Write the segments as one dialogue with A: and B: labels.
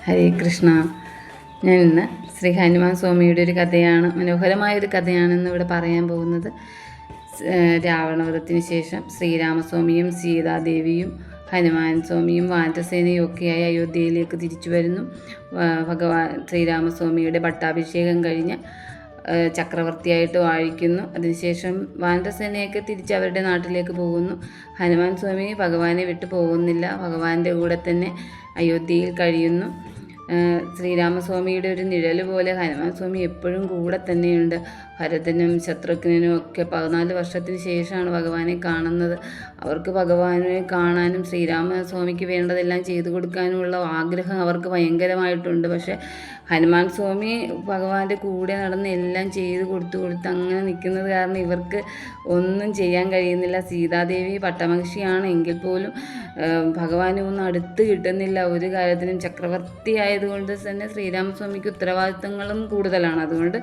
A: ഹരേ കൃഷ്ണ. ഞാൻ ഇന്ന് ശ്രീ ഹനുമാൻ സ്വാമിയുടെ ഒരു കഥയാണ്, മനോഹരമായൊരു കഥയാണ് ഇന്നിവിടെ പറയാൻ പോകുന്നത്. രാവണവധത്തിന് ശേഷം ശ്രീരാമസ്വാമിയും സീതാദേവിയും ഹനുമാൻ സ്വാമിയും വാനരസേനയും ഒക്കെയായി അയോധ്യയിലേക്ക് തിരിച്ചു വരുന്നു. ഭഗവാൻ ശ്രീരാമസ്വാമിയുടെ പട്ടാഭിഷേകം കഴിഞ്ഞ് ചക്രവർത്തിയായിട്ട് വാഴിക്കുന്നു. അതിനുശേഷം വാനരസേനയൊക്കെ തിരിച്ച് അവരുടെ നാട്ടിലേക്ക് പോകുന്നു. ഹനുമാൻ സ്വാമി ഭഗവാനെ വിട്ടു പോകുന്നില്ല, ഭഗവാന്റെ കൂടെ തന്നെ അയോധ്യയിൽ കഴിയുന്നു. ശ്രീരാമസ്വാമിയുടെ ഒരു നിഴൽ പോലെ ഹനുമാൻ സ്വാമി എപ്പോഴും കൂടെ തന്നെയുണ്ട്. ഭരതനും ശത്രുഘ്നനും ഒക്കെ 14 വർഷത്തിന് ശേഷമാണ് ഭഗവാനെ കാണുന്നത്. അവർക്ക് ഭഗവാനെ കാണാനും ശ്രീരാമസ്വാമിക്ക് വേണ്ടതെല്ലാം ചെയ്തു കൊടുക്കാനുമുള്ള ആഗ്രഹം അവർക്ക് ഭയങ്കരമായിട്ടുണ്ട്. പക്ഷേ ഹനുമാൻ സ്വാമി ഭഗവാന്റെ കൂടെ നടന്ന് എല്ലാം ചെയ്തു കൊടുത്ത് അങ്ങനെ നിൽക്കുന്നത് കാരണം ഇവർക്ക് ഒന്നും ചെയ്യാൻ കഴിയുന്നില്ല. സീതാദേവി പട്ടമഹിഷിയാണ് എങ്കിൽ പോലും ഭഗവാനെ ഒന്നും അടുത്ത് കിട്ടുന്നില്ല ഒരു കാര്യത്തിനും. ചക്രവർത്തി ആയതുകൊണ്ട് തന്നെ ശ്രീരാമസ്വാമിക്ക് ഉത്തരവാദിത്തങ്ങളും കൂടുതലാണ്. അതുകൊണ്ട്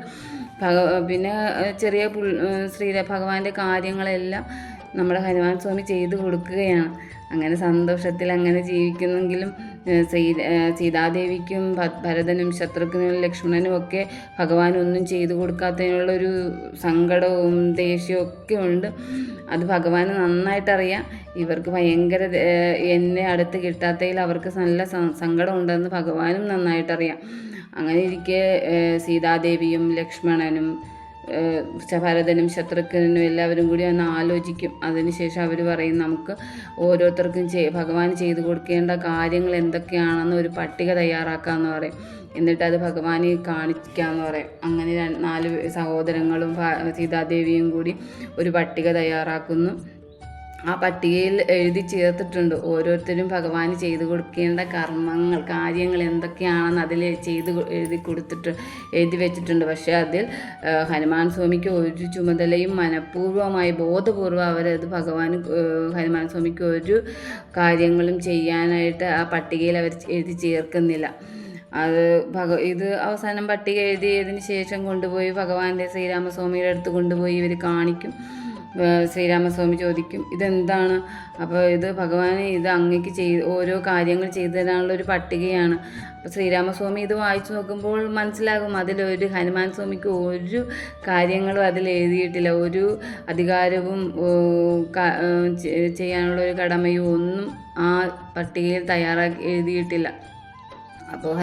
A: പിന്നെ ചെറിയ ഭഗവാന്റെ കാര്യങ്ങളെല്ലാം നമ്മുടെ ഹനുമാൻ സ്വാമി ചെയ്തു കൊടുക്കുകയാണ്. അങ്ങനെ സന്തോഷത്തിൽ അങ്ങനെ ജീവിക്കുന്നെങ്കിലും സീതാദേവിക്കും ഭരതനും ശത്രുഘ്നും ലക്ഷ്മണനും ഒക്കെ ഭഗവാൻ ഒന്നും ചെയ്തു കൊടുക്കാത്തതിനുള്ളൊരു സങ്കടവും ദേഷ്യവും ഒക്കെ ഉണ്ട്. അത് ഭഗവാന് നന്നായിട്ടറിയാം. ഇവർക്ക് ഭയങ്കര എന്നെ അടുത്ത് കിട്ടാത്തതിൽ അവർക്ക് നല്ല സങ്കടമുണ്ടെന്ന് ഭഗവാനും നന്നായിട്ടറിയാം. അങ്ങനെ ഇരിക്കെ സീതാദേവിയും ലക്ഷ്മണനും ഭരതനും ശത്രുഘ്നും എല്ലാവരും കൂടി ഒന്ന് ആലോചിക്കും. അതിനുശേഷം അവർ പറയും, നമുക്ക് ഓരോരുത്തർക്കും ഭഗവാൻ ചെയ്തു കൊടുക്കേണ്ട കാര്യങ്ങൾ എന്തൊക്കെയാണെന്ന് ഒരു പട്ടിക തയ്യാറാക്കാമെന്ന് പറയും. എന്നിട്ട് അത് ഭഗവാനെ കാണിക്കാമെന്ന് പറയും. അങ്ങനെ 4 സഹോദരങ്ങളും സീതാദേവിയും കൂടി ഒരു പട്ടിക തയ്യാറാക്കുന്നു. ആ പട്ടികയിൽ എഴുതി ചേർത്തിട്ടുണ്ട് ഓരോരുത്തരും ഭഗവാന് ചെയ്തു കൊടുക്കേണ്ട കാര്യങ്ങൾ എന്തൊക്കെയാണെന്ന് അതിൽ എഴുതി വെച്ചിട്ടുണ്ട്. പക്ഷേ അതിൽ ഹനുമാൻ സ്വാമിക്ക് ഒരു ചുമതലയും മനഃപൂർവ്വമായി ബോധപൂർവ്വം അവരത് ഹനുമാൻ സ്വാമിക്ക് ഒരു കാര്യങ്ങളും ചെയ്യാനായിട്ട് ആ പട്ടികയിൽ അവർ എഴുതി ചേർക്കുന്നില്ല. അത് ഇത് അവസാനം പട്ടിക എഴുതിയതിന് ശേഷം കൊണ്ടുപോയി ഭഗവാന്റെ ശ്രീരാമസ്വാമിയുടെ അടുത്ത് കൊണ്ടുപോയി ഇവർ കാണിക്കും. ശ്രീരാമസ്വാമി ചോദിക്കും, ഇതെന്താണ്? അപ്പോൾ ഇത് ഭഗവാനെ ഇത് അങ്ങേക്ക് ഓരോ കാര്യങ്ങൾ ചെയ്തു തരാനുള്ള ഒരു പട്ടികയാണ്. അപ്പോൾ ശ്രീരാമസ്വാമി ഇത് വായിച്ചു നോക്കുമ്പോൾ മനസ്സിലാകും അതിലൊരു ഹനുമാൻ സ്വാമിക്ക് ഒരു കാര്യങ്ങളും അതിൽ എഴുതിയിട്ടില്ല. ഒരു അധികാരവും ചെയ്യാനുള്ള ഒരു കടമയും ഒന്നും ആ പട്ടികയിൽ എഴുതിയിട്ടില്ല. അപ്പോൾ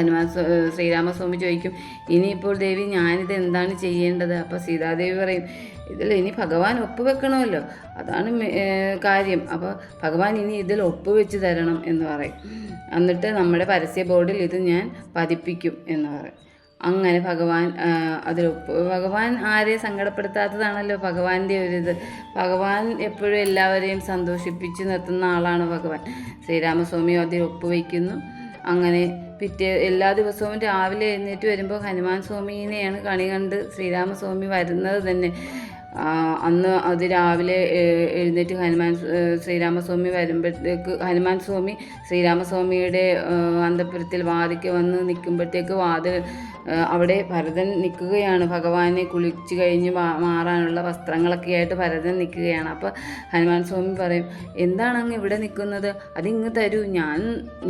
A: ശ്രീരാമസ്വാമി ചോദിക്കും, ഇനിയിപ്പോൾ ദേവി ഞാനിത് എന്താണ് ചെയ്യേണ്ടത്? അപ്പോൾ സീതാദേവി പറയും, ഇതിൽ ഇനി ഭഗവാൻ ഒപ്പുവെക്കണമല്ലോ, അതാണ് കാര്യം. അപ്പോൾ ഭഗവാൻ ഇനി ഇതിൽ ഒപ്പുവെച്ച് തരണം എന്ന് പറയും. എന്നിട്ട് നമ്മുടെ പരസ്യ ബോർഡിൽ ഇത് ഞാൻ പതിപ്പിക്കും എന്ന് പറയും. അങ്ങനെ ഭഗവാൻ ആരെയും സങ്കടപ്പെടുത്താത്തതാണല്ലോ ഭഗവാന്റെ ഒരിത്. ഭഗവാൻ എപ്പോഴും എല്ലാവരെയും സന്തോഷിപ്പിച്ച് നിർത്തുന്ന ആളാണ് ഭഗവാൻ. ശ്രീരാമസ്വാമി അതിൽ ഒപ്പുവെക്കുന്നു. അങ്ങനെ എല്ലാ ദിവസവും രാവിലെ എഴുന്നേറ്റ് വരുമ്പോൾ ഹനുമാൻ സ്വാമിനെയാണ് കണി കണ്ട് ശ്രീരാമസ്വാമി വരുന്നത് തന്നെ. അന്ന് അത് രാവിലെ എഴുന്നേറ്റ് ശ്രീരാമസ്വാമി വരുമ്പോഴത്തേക്ക് ഹനുമാൻ സ്വാമി ശ്രീരാമസ്വാമിയുടെ അന്തഃപുരത്തിൽ വാതിൽക്ക് വന്ന് നിൽക്കുമ്പോഴത്തേക്ക് അവിടെ ഭരതൻ നിൽക്കുകയാണ്. ഭഗവാനെ കുളിച്ച് കഴിഞ്ഞ് മാറാനുള്ള വസ്ത്രങ്ങളൊക്കെ ആയിട്ട് ഭരതൻ നിൽക്കുകയാണ്. അപ്പോൾ ഹനുമാൻ സ്വാമി പറയും, എന്താണ് അങ്ങ് ഇവിടെ നിൽക്കുന്നത്? അതിങ്ങ് തരൂ,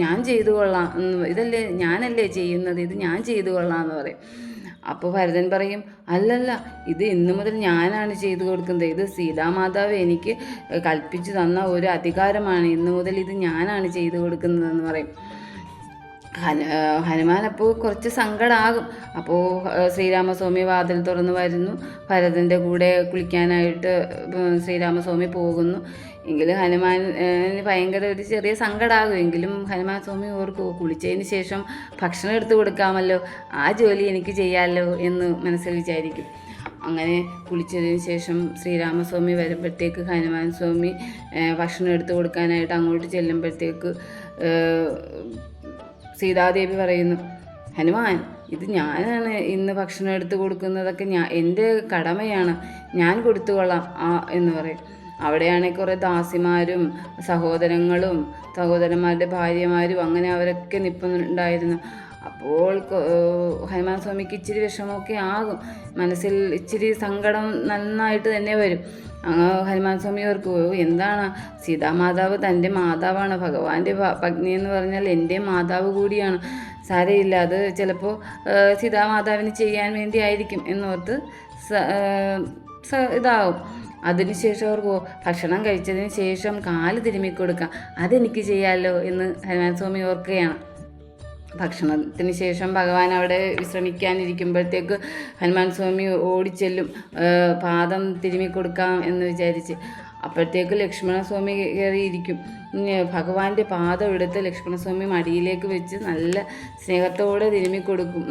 A: ഞാൻ ചെയ്തു കൊള്ളാം, ഞാനല്ലേ ചെയ്യുന്നത്, ഇത് ഞാൻ ചെയ്തു കൊള്ളാം എന്ന് പറയും. അപ്പോൾ ഭരതൻ പറയും, അല്ലല്ല, ഇത് ഇന്നു മുതൽ ഞാനാണ് ചെയ്തു കൊടുക്കുന്നത്. ഇത് സീതാമാതാവ് എനിക്ക് കൽപ്പിച്ചു തന്ന ഒരു അധികാരമാണ്. ഇന്നു മുതൽ ഇത് ഞാനാണ് ചെയ്തു കൊടുക്കുന്നതെന്ന് പറയും. ഹനുമാൻ അപ്പോൾ കുറച്ച് സങ്കടമാകും. അപ്പോൾ ശ്രീരാമസ്വാമി വാതിൽ തുറന്ന് വരുന്നു. ഭരതൻ്റെ കൂടെ കുളിക്കാനായിട്ട് ശ്രീരാമസ്വാമി പോകുന്നു. എങ്കിലും ഹനുമാന് ഭയങ്കര ഒരു ചെറിയ സങ്കടമാകും. എങ്കിലും ഹനുമാൻ സ്വാമി ഓർക്കും, കുളിച്ചതിന് ശേഷം ഭക്ഷണം എടുത്ത് കൊടുക്കാമല്ലോ, ആ ജോലി എനിക്ക് ചെയ്യാമല്ലോ എന്ന് മനസ്സിൽ വിചാരിക്കും. അങ്ങനെ കുളിച്ചതിന് ശേഷം ശ്രീരാമസ്വാമി വരുമ്പോഴത്തേക്ക് ഹനുമാൻ സ്വാമി ഭക്ഷണം എടുത്ത് കൊടുക്കാനായിട്ട് അങ്ങോട്ട് ചെല്ലുമ്പോഴത്തേക്ക് സീതാദേവി പറയുന്നു, ഹനുമാൻ, ഇത് ഞാനാണ് ഇന്ന് ഭക്ഷണം എടുത്ത് കൊടുക്കുന്നതൊക്കെ എൻ്റെ കടമയാണ്, ഞാൻ കൊടുത്തുകൊള്ളാം എന്ന് പറയും. അവിടെയാണെങ്കിൽ കുറേ ദാസിമാരും സഹോദരങ്ങളും സഹോദരന്മാരുടെ ഭാര്യമാരും അങ്ങനെ അവരൊക്കെ നിൽപ്പുണ്ടായിരുന്നു. അപ്പോൾ ഹനുമാൻ സ്വാമിക്ക് ഇച്ചിരി വിഷമമൊക്കെ ആകും, മനസ്സിൽ ഇച്ചിരി സങ്കടം നന്നായിട്ട് തന്നെ വരും. ഹനുമാൻ സ്വാമി ഓർക്കും, എന്താണ് സീതാമാതാവ് തൻ്റെ മാതാവാണ്, ഭഗവാന്റെ പത്നി എന്ന് പറഞ്ഞാൽ എൻ്റെ മാതാവ് കൂടിയാണ്. സാരയില്ല, അത് ചിലപ്പോൾ സീതാമാതാവിന് ചെയ്യാൻ വേണ്ടി ആയിരിക്കും എന്നോർത്ത് ഇതാവും. അതിനുശേഷം അവർക്ക് ഭക്ഷണം കഴിച്ചതിന് ശേഷം കാല് തിരുമ്മിക്കൊടുക്കാം, അതെനിക്ക് ചെയ്യാമല്ലോ എന്ന് ഹനുമാൻ സ്വാമി ഓർക്കുകയാണ്. ഭക്ഷണത്തിന് ശേഷം ഭഗവാൻ അവിടെ വിശ്രമിക്കാനിരിക്കുമ്പോഴത്തേക്ക് ഹനുമാൻ സ്വാമി ഓടിച്ചെല്ലും പാദം തിരുമ്മിക്കൊടുക്കാം എന്ന് വിചാരിച്ച്. അപ്പോഴത്തേക്ക് ലക്ഷ്മണസ്വാമി കയറിയിരിക്കും. ഭഗവാന്റെ പാദം എടുത്ത് ലക്ഷ്മണസ്വാമി മടിയിലേക്ക് വെച്ച് നല്ല സ്നേഹത്തോടെ തിരുമ്മിക്കൊടുക്കും,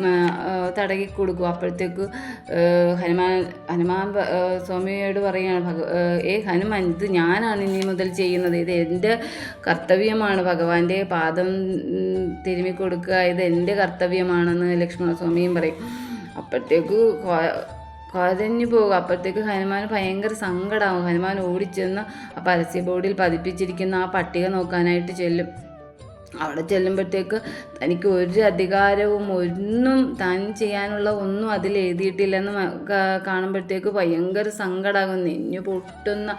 A: തടകിക്കൊടുക്കും. അപ്പോഴത്തേക്ക് ഹനുമാൻ സ്വാമിയോട് പറയുകയാണ്, ഹനുമാൻ, ഇത് ഞാനാണ് ഇനി മുതൽ ചെയ്യുന്നത്, ഇത് എൻ്റെ കർത്തവ്യമാണ്, ഭഗവാന്റെ പാദം തിരുമ്മിക്കൊടുക്കുക ഇത് എൻ്റെ കർത്തവ്യമാണെന്ന് ലക്ഷ്മണസ്വാമിയും പറയും. അപ്പോഴത്തേക്ക് കരഞ്ഞു പോകും. അപ്പോഴത്തേക്ക് ഹനുമാൻ ഭയങ്കര സങ്കടമാകും. ഹനുമാൻ ഓടിച്ചെന്ന് ആ പരസ്യ ബോർഡിൽ പതിപ്പിച്ചിരിക്കുന്ന ആ പട്ടിക നോക്കാനായിട്ട് ചെല്ലും. അവിടെ ചെല്ലുമ്പോഴത്തേക്ക് തനിക്ക് ഒരു അധികാരവും ഒന്നും താൻ ചെയ്യാനുള്ള ഒന്നും അതിൽ എഴുതിയിട്ടില്ലെന്ന് കാണുമ്പോഴത്തേക്ക് ഭയങ്കര സങ്കടമാകും. നെഞ്ഞു പൊട്ടുന്ന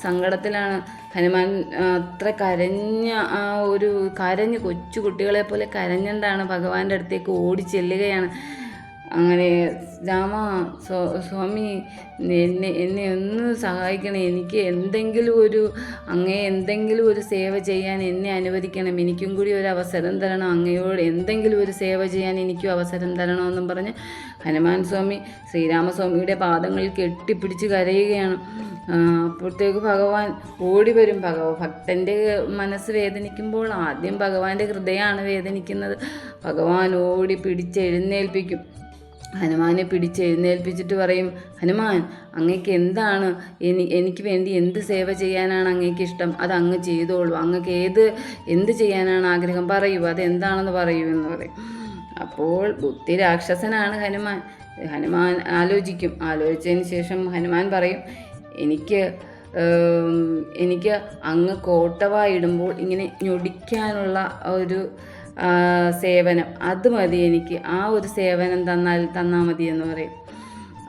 A: സങ്കടത്തിലാണ് ഹനുമാൻ. അത്ര കരഞ്ഞ് കൊച്ചു കുട്ടികളെ പോലെ കരഞ്ഞുകൊണ്ടാണ് ഭഗവാന്റെ അടുത്തേക്ക് ഓടി ചെല്ലുകയാണ്. അങ്ങനെ, രാമ സ്വാമി, എന്നെ ഒന്ന് സഹായിക്കണം, എനിക്ക് എന്തെങ്കിലും ഒരു സേവ ചെയ്യാൻ എന്നെ അനുവദിക്കണം, എനിക്കും കൂടി ഒരു അവസരം തരണം, അങ്ങയോട് എന്തെങ്കിലും ഒരു സേവ ചെയ്യാൻ എനിക്കും അവസരം തരണമെന്നും പറഞ്ഞ് ഹനുമാൻ സ്വാമി ശ്രീരാമസ്വാമിയുടെ പാദങ്ങളിൽ കെട്ടിപ്പിടിച്ച് കരയുകയാണ്. അപ്പോഴത്തേക്ക് ഭഗവാൻ ഓടി വരും. ഭക്തൻ്റെ മനസ്സ് വേദനിക്കുമ്പോൾ ആദ്യം ഭഗവാന്റെ ഹൃദയമാണ് വേദനിക്കുന്നത്. ഭഗവാൻ ഓടി പിടിച്ചെഴുന്നേൽപ്പിക്കും. ഹനുമാനെ പിടിച്ചെഴുന്നേൽപ്പിച്ചിട്ട് പറയും, ഹനുമാൻ, അങ്ങേക്ക് എന്താണ് എനിക്ക് വേണ്ടി എന്ത് സേവ ചെയ്യാനാണ് അങ്ങേക്ക് ഇഷ്ടം, അത് അങ്ങ് ചെയ്തോളൂ, അങ്ങക്ക് എന്ത് ചെയ്യാനാണ് ആഗ്രഹം, പറയൂ, അതെന്താണെന്ന് പറയൂ എന്ന് പറയും. അപ്പോൾ ബുദ്ധി രാക്ഷസനാണ് ഹനുമാൻ. ഹനുമാൻ ആലോചിച്ചതിന് ശേഷം ഹനുമാൻ പറയും, എനിക്ക് അങ്ങ് കോട്ടവായിടുമ്പോൾ ഇങ്ങനെ ഞൊടിക്കാനുള്ള ഒരു സേവനം, അത് മതി എനിക്ക്, ആ ഒരു സേവനം തന്നാൽ മതി എന്ന് പറയും.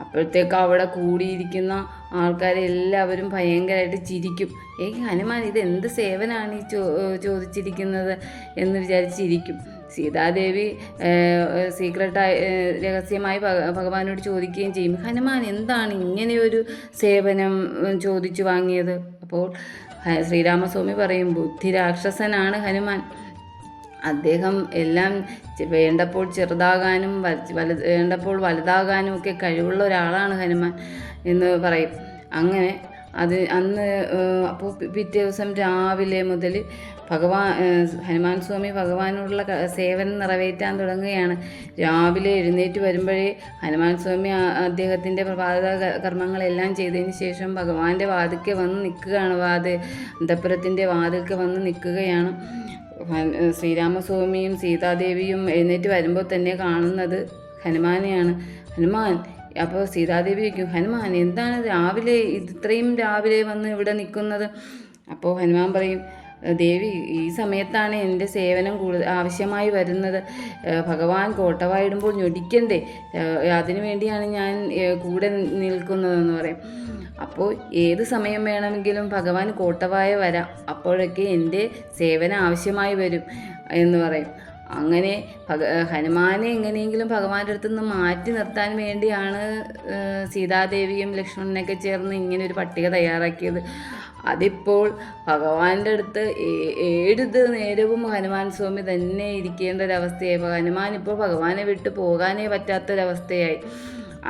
A: അപ്പോഴത്തേക്ക് അവിടെ കൂടിയിരിക്കുന്ന ആൾക്കാരെല്ലാവരും ഭയങ്കരമായിട്ട് ചിരിക്കും. ഹനുമാൻ, ഇത് എന്ത് സേവനമാണ് ഈ ചോദിച്ചിരിക്കുന്നത് എന്ന് വിചാരിച്ചിരിക്കും. സീതാദേവി സീക്രട്ടായി രഹസ്യമായി ഭഗവാനോട് ചോദിക്കുകയും ചെയ്യും, ഹനുമാൻ എന്താണ് ഇങ്ങനെയൊരു സേവനം ചോദിച്ചു വാങ്ങിയത്? അപ്പോൾ ശ്രീരാമസ്വാമി പറയും, ബുദ്ധി രാക്ഷസനാണ് ഹനുമാൻ. അദ്ദേഹം എല്ലാം വേണ്ടപ്പോൾ ചെറുതാകാനും വേണ്ടപ്പോൾ വലുതാകാനും ഒക്കെ കഴിവുള്ള ഒരാളാണ് ഹനുമാൻ എന്ന് പറയും. അങ്ങനെ അപ്പോൾ പിറ്റേ ദിവസം രാവിലെ മുതൽ ഹനുമാൻ സ്വാമി ഭഗവാനോടുള്ള സേവനം നിറവേറ്റാൻ തുടങ്ങുകയാണ്. രാവിലെ എഴുന്നേറ്റ് വരുമ്പോഴേ ഹനുമാൻ സ്വാമി അദ്ദേഹത്തിൻ്റെ പ്രഭാത കർമ്മങ്ങളെല്ലാം ചെയ്തതിന് ശേഷം ഭഗവാന്റെ വാതിൽക്ക് വന്ന് നിൽക്കുകയാണ്. അന്തഃപുരത്തിൻ്റെ വാതിൽക്ക് വന്ന് നിൽക്കുകയാണ്. ശ്രീരാമസ്വാമിയും സീതാദേവിയും എഴുന്നേറ്റ് വരുമ്പോൾ തന്നെ കാണുന്നത് ഹനുമാനെയാണ്. ഹനുമാൻ, അപ്പോൾ സീതാദേവി ചോദിക്കും, ഹനുമാൻ എന്താണ് ഇത്രയും രാവിലെ വന്ന് ഇവിടെ നിൽക്കുന്നത്? അപ്പോൾ ഹനുമാൻ പറയും, ദേവി, ഈ സമയത്താണ് എൻ്റെ സേവനം ആവശ്യമായി വരുന്നത്. ഭഗവാൻ കോട്ടവായിടുമ്പോൾ ഞൊടിക്കണ്ടേ, അതിനു വേണ്ടിയാണ് ഞാൻ കൂടെ നിൽക്കുന്നതെന്ന് പറയും. അപ്പോൾ ഏത് സമയം വേണമെങ്കിലും ഭഗവാൻ കോട്ടവായ വരാം, അപ്പോഴൊക്കെ എൻ്റെ സേവനം ആവശ്യമായി വരും എന്ന് പറയും. അങ്ങനെ ഹനുമാനെ എങ്ങനെയെങ്കിലും ഭഗവാന്റെ അടുത്ത് നിന്ന് മാറ്റി നിർത്താൻ വേണ്ടിയാണ് സീതാദേവിയും ലക്ഷ്മണനൊക്കെ ചേർന്ന് ഇങ്ങനെ ഒരു പട്ടിക തയ്യാറാക്കിയത്. അതിപ്പോൾ ഭഗവാന്റെ അടുത്ത് ഏത് നേരവും ഹനുമാൻ സ്വാമി തന്നെ ഇരിക്കേണ്ട ഒരവസ്ഥയായി. ഹനുമാൻ ഇപ്പോൾ ഭഗവാനെ വിട്ട് പോകാനേ പറ്റാത്തൊരവസ്ഥയായി.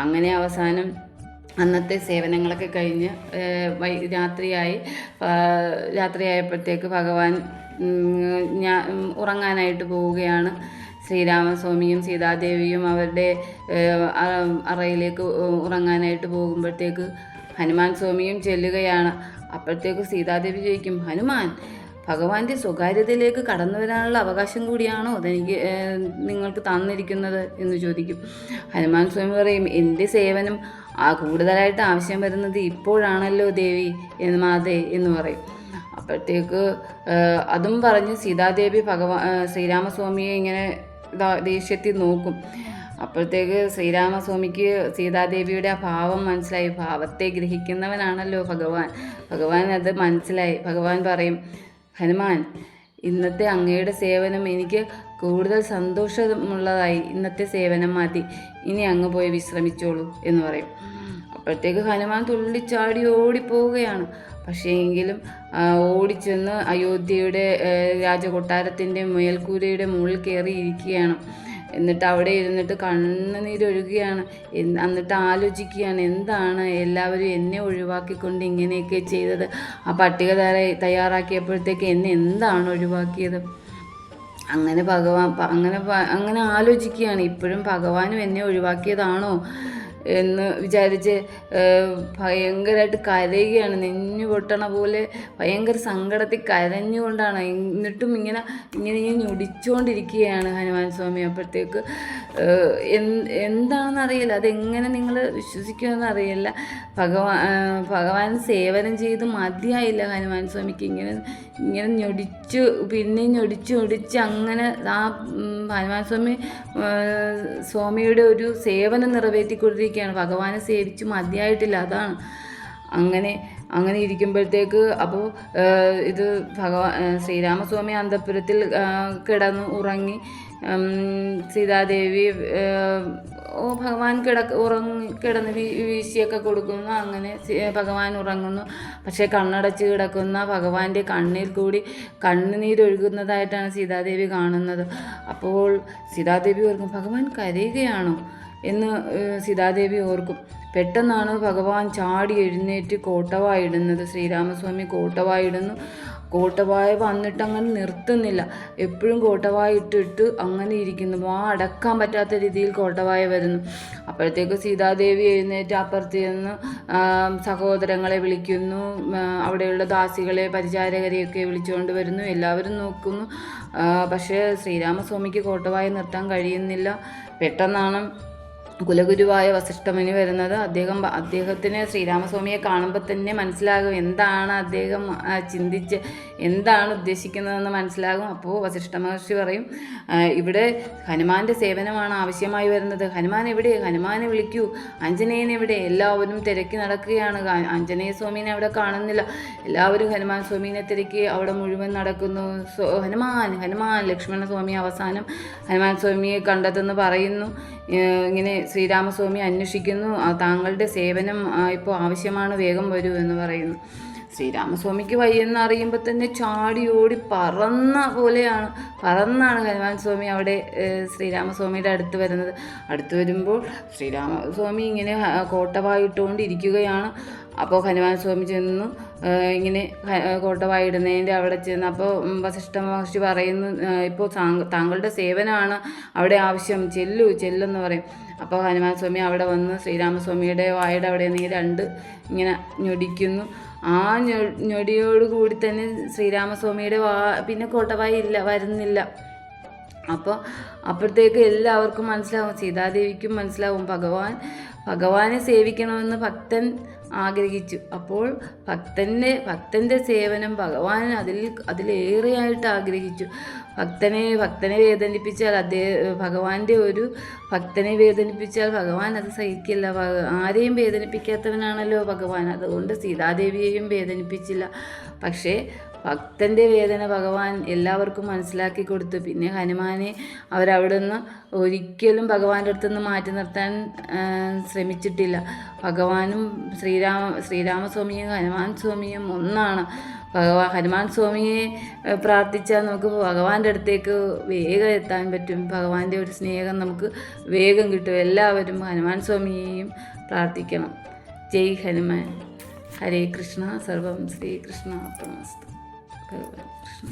A: അങ്ങനെ അവസാനം അന്നത്തെ സേവനങ്ങളൊക്കെ കഴിഞ്ഞ് രാത്രിയായപ്പോഴത്തേക്ക് ഭഗവാൻ ഉറങ്ങാനായിട്ട് പോവുകയാണ്. ശ്രീരാമസ്വാമിയും സീതാദേവിയും അവരുടെ അറയിലേക്ക് ഉറങ്ങാനായിട്ട് പോകുമ്പോഴത്തേക്ക് ഹനുമാൻ സ്വാമിയും ചെല്ലുകയാണ്. അപ്പോഴത്തേക്ക് സീതാദേവി ചോദിക്കും, ഹനുമാൻ, ഭഗവാന്റെ സ്വകാര്യതയിലേക്ക് കടന്നു വരാനുള്ള അവകാശം കൂടിയാണോ അതെനിക്ക് നിങ്ങൾക്ക് തന്നിരിക്കുന്നത് എന്ന് ചോദിക്കും. ഹനുമാൻ സ്വാമി പറയും, എൻ്റെ സേവനം കൂടുതലായിട്ട് ആവശ്യം വരുന്നത് ഇപ്പോഴാണല്ലോ ദേവി മാതേ എന്ന് പറയും. അപ്പോഴത്തേക്ക് അതും പറഞ്ഞ് സീതാദേവി ശ്രീരാമസ്വാമിയെ ഇങ്ങനെ ദേഷ്യത്തിൽ നോക്കും. അപ്പോഴത്തേക്ക് ശ്രീരാമസ്വാമിക്ക് സീതാദേവിയുടെ ആ ഭാവം മനസ്സിലായി. ഭാവത്തെ ഗ്രഹിക്കുന്നവനാണല്ലോ ഭഗവാൻ അത് മനസ്സിലായി. ഭഗവാൻ പറയും, ഹനുമാൻ, ഇന്നത്തെ അങ്ങയുടെ സേവനം എനിക്ക് കൂടുതൽ സന്തോഷമുള്ളതായി. ഇന്നത്തെ സേവനം മതി, ഇനി അങ്ങ് പോയി വിശ്രമിച്ചോളൂ എന്ന് പറയും. അപ്പോഴത്തേക്ക് ഹനുമാൻ തുള്ളിച്ചാടി ഓടിപ്പോവുകയാണ്. പക്ഷേ എങ്കിലും ഓടിച്ചെന്ന് അയോധ്യയുടെ രാജകൊട്ടാരത്തിൻ്റെ മേൽക്കൂരയുടെ മുകളിൽ കയറിയിരിക്കുകയാണ്. എന്നിട്ട് അവിടെ ഇരുന്നിട്ട് കണ്ണുനീരൊഴുകുകയാണ്. എന്നിട്ട് ആലോചിക്കുകയാണ്, എന്താണ് എല്ലാവരും എന്നെ ഒഴിവാക്കിക്കൊണ്ട് ഇങ്ങനെയൊക്കെ ചെയ്തത്? ആ പട്ടിക തയ്യാറാക്കിയപ്പോഴത്തേക്ക് എന്നെ എന്താണ് ഒഴിവാക്കിയത്? അങ്ങനെ അങ്ങനെ ആലോചിക്കുകയാണ്. ഇപ്പോഴും ഭഗവാനും എന്നെ ഒഴിവാക്കിയതാണോ എന്ന് വിചാരിച്ച് ഭയങ്കരമായിട്ട് കരയുകയാണ്. നെഞ്ഞു പൊട്ടണ പോലെ ഭയങ്കര സങ്കടത്തിൽ കരഞ്ഞുകൊണ്ടാണ്. എന്നിട്ടും ഇങ്ങനെ ഞൊടിച്ചുകൊണ്ടിരിക്കുകയാണ് ഹനുമാൻ സ്വാമി. അപ്പോഴത്തേക്ക് എന്താണെന്ന് അറിയില്ല, അതെങ്ങനെ നിങ്ങൾ വിശ്വസിക്കുമെന്ന് അറിയില്ല. ഭഗവാൻ സേവനം ചെയ്ത് മതിയായില്ല ഹനുമാൻ സ്വാമിക്ക്. ഇങ്ങനെ ഞൊടിച്ച് പിന്നെ ഞൊടിച്ച് അങ്ങനെ ആ ഹനുമാൻ സ്വാമിയുടെ ഒരു സേവനം നിറവേറ്റിക്കൊണ്ടിരിക്കുകയാണ്. ഭഗവാനെ സേവിച്ച് മതിയായിട്ടില്ല, അതാണ്. അങ്ങനെ ഇരിക്കുമ്പോഴത്തേക്ക് അപ്പോൾ ഇത് ശ്രീരാമസ്വാമി അന്തഃപുരത്തിൽ കിടന്നു ഉറങ്ങി. സീതാദേവി ഭഗവാൻ കിടന്ന് വീശിയൊക്കെ കൊടുക്കുന്നു. അങ്ങനെ ഭഗവാൻ ഉറങ്ങുന്നു. പക്ഷേ കണ്ണടച്ച് കിടക്കുന്ന ഭഗവാന്റെ കണ്ണിൽ കൂടി കണ്ണുനീരൊഴുകുന്നതായിട്ടാണ് സീതാദേവി കാണുന്നത്. അപ്പോൾ സീതാദേവി ഓർക്കും, ഭഗവാൻ കരയുകയാണോ എന്ന് സീതാദേവി ഓർക്കും. പെട്ടെന്നാണ് ഭഗവാൻ ചാടി എഴുന്നേറ്റ് കോട്ടവായിടുന്നത്. ശ്രീരാമസ്വാമി കോട്ടവായിടുന്നു. കോട്ടവായ വന്നിട്ട് അങ്ങനെ നിർത്തുന്നില്ല. എപ്പോഴും കോട്ടവായ ഇട്ടിട്ട് അങ്ങനെ ഇരിക്കുന്നു. അടക്കാൻ പറ്റാത്ത രീതിയിൽ കോട്ടവായ വരുന്നു. അപ്പോഴത്തേക്ക് സീതാദേവി എഴുന്നേറ്റ് അപ്പുറത്ത് നിന്ന് സഹോദരങ്ങളെ വിളിക്കുന്നു. അവിടെയുള്ള ദാസികളെ പരിചാരകരെയൊക്കെ വിളിച്ചുകൊണ്ട് വരുന്നു. എല്ലാവരും നോക്കുന്നു. പക്ഷേ ശ്രീരാമസ്വാമിക്ക് കോട്ടവായ നിർത്താൻ കഴിയുന്നില്ല. പെട്ടെന്നാണ് കുലഗുരുവായ വസിഷ്ഠമുനി വരുന്നത്. അദ്ദേഹത്തിന് ശ്രീരാമസ്വാമിയെ കാണുമ്പോൾ തന്നെ മനസ്സിലാകും എന്താണ് അദ്ദേഹം ചിന്തിച്ച് എന്താണ് ഉദ്ദേശിക്കുന്നതെന്ന് മനസ്സിലാകും. അപ്പോൾ വസിഷ്ഠ മഹർഷി പറയും, ഇവിടെ ഹനുമാന്റെ സേവനമാണ് ആവശ്യമായി വരുന്നത്. ഹനുമാൻ എവിടെ? ഹനുമാനെ വിളിക്കൂ. ആഞ്ജനേയൻ എവിടെ? എല്ലാവരും തിരക്കി നടക്കുകയാണ്. ആഞ്ജനേയ സ്വാമീനെ അവിടെ കാണുന്നില്ല. എല്ലാവരും ഹനുമാൻ സ്വാമീനെ തിരക്കി അവിടെ മുഴുവൻ നടക്കുന്നു. ഹനുമാൻ ലക്ഷ്മണ സ്വാമി അവസാനം ഹനുമാൻ സ്വാമിയെ കണ്ടെന്ന് പറയുന്നു. ഇങ്ങനെ ശ്രീരാമസ്വാമി അന്വേഷിക്കുന്നു. താങ്കളുടെ സേവനം ഇപ്പോൾ ആവശ്യമാണ്, വേഗം വരൂ എന്ന് പറയുന്നു. ശ്രീരാമസ്വാമിക്ക് വയ്യെന്ന് അറിയുമ്പോൾ തന്നെ ചാടി ഓടി പറന്നാണ് ഹനുമാൻ സ്വാമി അവിടെ ശ്രീരാമസ്വാമിയുടെ അടുത്ത് വരുന്നത്. അടുത്ത് വരുമ്പോൾ ശ്രീരാമസ്വാമി ഇങ്ങനെ കോട്ടവായിട്ടുകൊണ്ടിരിക്കുകയാണ്. അപ്പോൾ ഹനുമാൻ സ്വാമി ചെന്നു ഇങ്ങനെ കോട്ടവായിടുന്നതിൻ്റെ അവിടെ ചെന്ന് അപ്പോൾ വസിഷ്ഠ മഹർഷി പറയുന്നു, ഇപ്പോൾ താങ്കളുടെ സേവനമാണ് അവിടെ ആവശ്യം, ചെല്ലെന്ന് പറയും. അപ്പോൾ ഹനുമാൻ സ്വാമി അവിടെ വന്ന് ശ്രീരാമസ്വാമിയുടെ വായുടെ അവിടെ നിന്ന് ഇങ്ങനെ ഞൊടിക്കുന്നു. ആ ഞൊടിയോടുകൂടി തന്നെ ശ്രീരാമസ്വാമിയുടെ പിന്നെ കോട്ടവായി വരുന്നില്ല. അപ്പോഴത്തേക്ക് എല്ലാവർക്കും മനസ്സിലാവും, സീതാദേവിക്കും മനസ്സിലാവും ഭഗവാനെ സേവിക്കണമെന്ന് ഭക്തൻ ആഗ്രഹിച്ചു. അപ്പോൾ ഭക്തൻ്റെ സേവനം ഭഗവാൻ അതിലേറെയായിട്ട് ആഗ്രഹിച്ചു. ഭക്തനെ വേദനിപ്പിച്ചാൽ ഭഗവാന്റെ ഒരു ഭക്തനെ വേദനിപ്പിച്ചാൽ ഭഗവാൻ അത് സഹിക്കില്ല. ആരെയും വേദനിപ്പിക്കാത്തവനാണല്ലോ ഭഗവാൻ. അതുകൊണ്ട് സീതാദേവിയെയും വേദനിപ്പിച്ചില്ല. പക്ഷേ ഭക്തൻ്റെ വേദന ഭഗവാൻ എല്ലാവർക്കും മനസ്സിലാക്കി കൊടുത്തു. പിന്നെ ഹനുമാനെ അവരവിടുന്ന് ഒരിക്കലും ഭഗവാന്റെ അടുത്തുനിന്ന് മാറ്റി നിർത്താൻ ശ്രമിച്ചിട്ടില്ല. ഭഗവാനും ശ്രീരാമസ്വാമിയും ഹനുമാൻ സ്വാമിയും ഒന്നാണ്. ഹനുമാൻ സ്വാമിയെ പ്രാർത്ഥിച്ചാൽ നമുക്ക് ഭഗവാന്റെ അടുത്തേക്ക് വേഗം എത്താൻ പറ്റും. ഭഗവാന്റെ ഒരു സ്നേഹം നമുക്ക് വേഗം കിട്ടും. എല്ലാവരും ഹനുമാൻ സ്വാമിയെയും പ്രാർത്ഥിക്കണം. ജയ് ഹനുമാൻ. ഹരേ കൃഷ്ണ. സർവം ശ്രീകൃഷ്ണ അർപ്പണമസ്തു. ഭഗവാൻ കൃഷ്ണ.